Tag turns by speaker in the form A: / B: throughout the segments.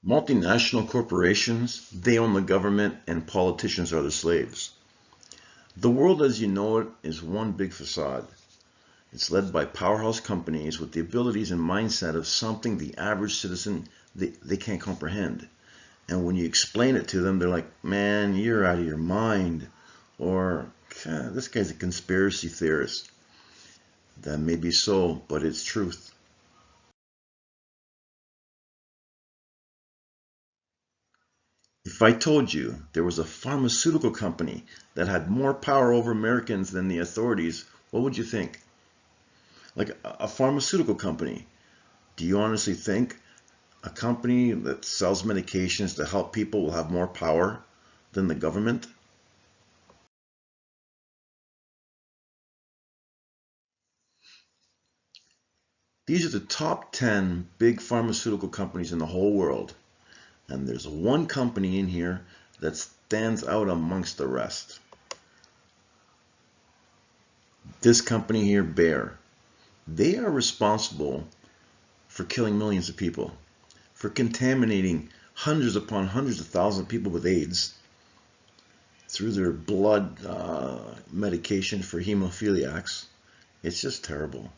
A: Multinational corporations, they own the government and politicians are the slaves. The world as you know it is one big facade. It's led by powerhouse companies with the abilities and mindset of something the average citizen they can't comprehend. And when you explain it to them, they're like, man, you're out of your mind. Or, this guy's a conspiracy theorist. That may be so, but it's truth. If I told you there was a pharmaceutical company that had more power over Americans than the authorities, what would you think? Like a pharmaceutical company. Do you honestly think a company that sells medications to help people will have more power than the government? These are the top 10 big pharmaceutical companies in the whole world. And there's one company in here that stands out amongst the rest. This company here, Bayer. They are responsible for killing millions of people, for contaminating hundreds upon hundreds of thousands of people with AIDS through their blood medication for hemophiliacs. It's just terrible.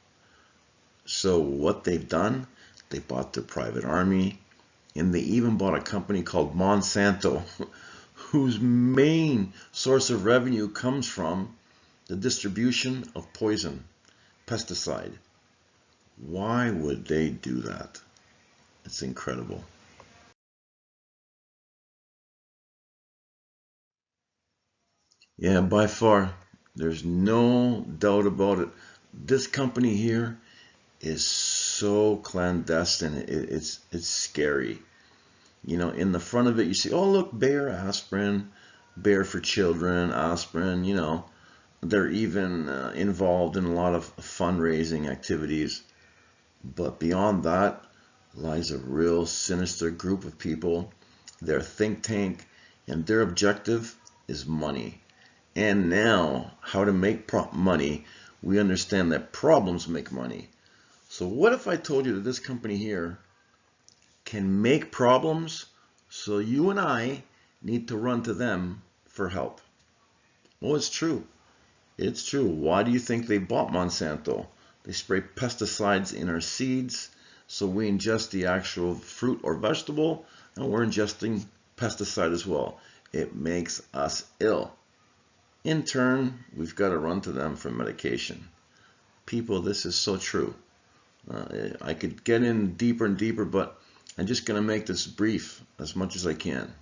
A: So what they've done, they bought their private army, and they even bought a company called Monsanto, whose main source of revenue comes from the distribution of poison, pesticide. Why would they do that? It's incredible. Yeah, by far, there's no doubt about it. This company here is so clandestine. It's scary. You know, in the front of it, you see, oh look, Bayer aspirin, Bayer for children, aspirin. You know, they're even involved in a lot of fundraising activities. But beyond that lies a real sinister group of people. Their think tank, and their objective is money. And now, how to make money, we understand that problems make money. So what if I told you that this company here can make problems, so you and I need to run to them for help? Well, it's true. It's true. Why do you think they bought Monsanto? They spray pesticides in our seeds, so we ingest the actual fruit or vegetable, and we're ingesting pesticide as well. It makes us ill. In turn, we've got to run to them for medication. People, this is so true. I could get in deeper and deeper, but I'm just going to make this brief as much as I can.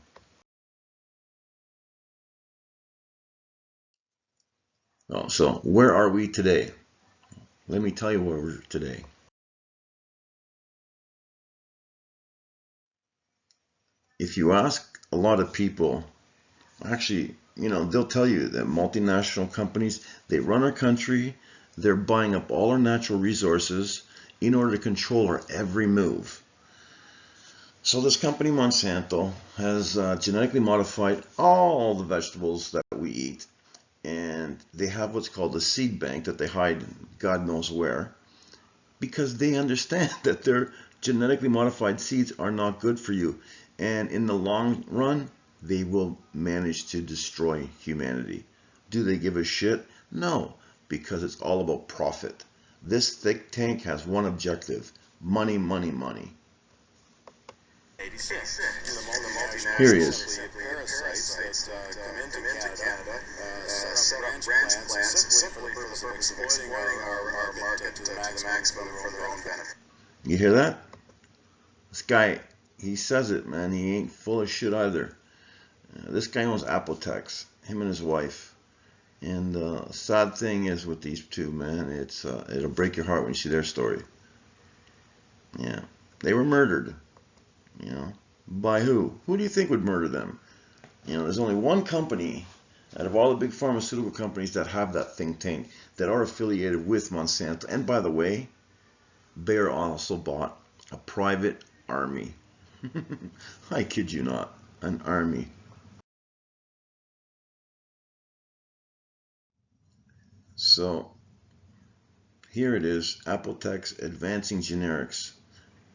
A: Oh, so where are we today? Let me tell you where we're today. If you ask a lot of people, actually, they'll tell you that multinational companies, they run our country, they're buying up all our natural resources in order to control our every move. So this company Monsanto has genetically modified all the vegetables that we eat, and they have what's called a seed bank that they hide God knows where, because they understand that their genetically modified seeds are not good for you, and in the long run, they will manage to destroy humanity. Do they give a shit? No, because it's all about profit. This think tank has one objective: money, money, money. Here he is.
B: Parasites that come into Canada, set up branch plants specifically for the purpose of exploiting our market to the maximum for their own benefit.
A: You hear that? This guy, he says it, man. He ain't full of shit either. This guy owns Apotex, him and his wife. And the sad thing is with these two, man, it'll break your heart when you see their story. Yeah, they were murdered. You know, by who? Who do you think would murder them? There's only one company out of all the big pharmaceutical companies that have that think tank that are affiliated with Monsanto. And by the way, Bayer also bought a private army. I kid you not, an army. So here it is, Apotex advancing generics.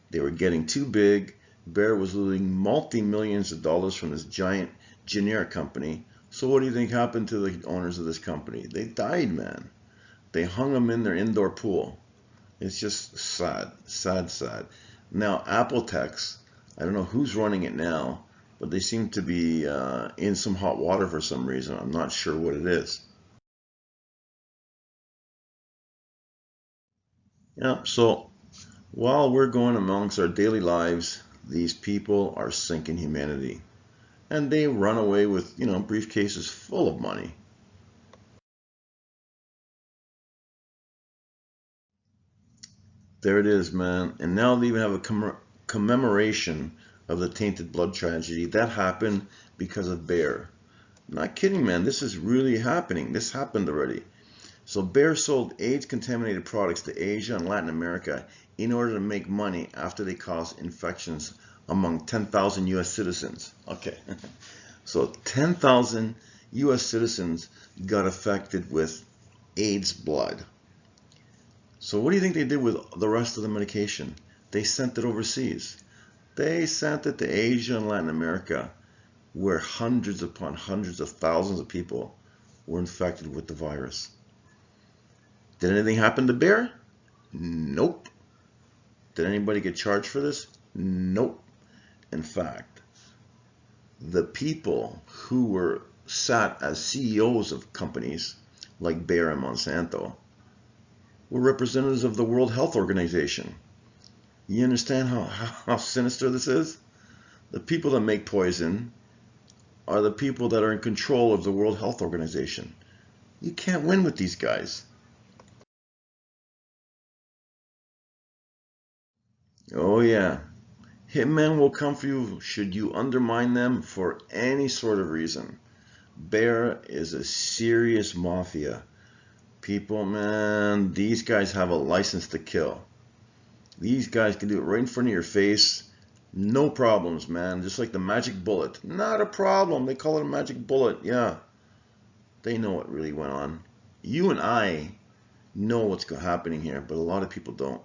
A: They were getting too big, Bayer was losing multi-millions of dollars from this giant generic company. So what do you think happened to the owners of this company? They died, man. They hung them in their indoor pool. It's just sad, sad, sad. Now, Apotex, I don't know who's running it now, but they seem to be in some hot water for some reason. I'm not sure what it is. Yeah, so while we're going amongst our daily lives, these people are sinking humanity. And they run away with, briefcases full of money. There it is, man. And now they even have a commemoration of the tainted blood tragedy. That happened because of Bayer. Not kidding, man. This is really happening. This happened already. So Bayer sold AIDS-contaminated products to Asia and Latin America in order to make money after they caused infections among 10,000 U.S. citizens. Okay. So 10,000 U.S. citizens got affected with AIDS blood. So what do you think they did with the rest of the medication? They sent it overseas. They sent it to Asia and Latin America, where hundreds upon hundreds of thousands of people were infected with the virus. Did anything happen to Bayer? Nope. Did anybody get charged for this? Nope. In fact, the people who were sat as CEOs of companies like Bayer and Monsanto were representatives of the World Health Organization. You understand how sinister this is? The people that make poison are the people that are in control of the World Health Organization. You can't win with these guys. Oh yeah, hitmen will come for you should you undermine them for any sort of reason. Bayer is a serious mafia. People, man, these guys have a license to kill. These guys can do it right in front of your face. No problems, man. Just like the magic bullet. Not a problem. They call it a magic bullet. Yeah. They know what really went on. You and I know what's happening here, but a lot of people don't.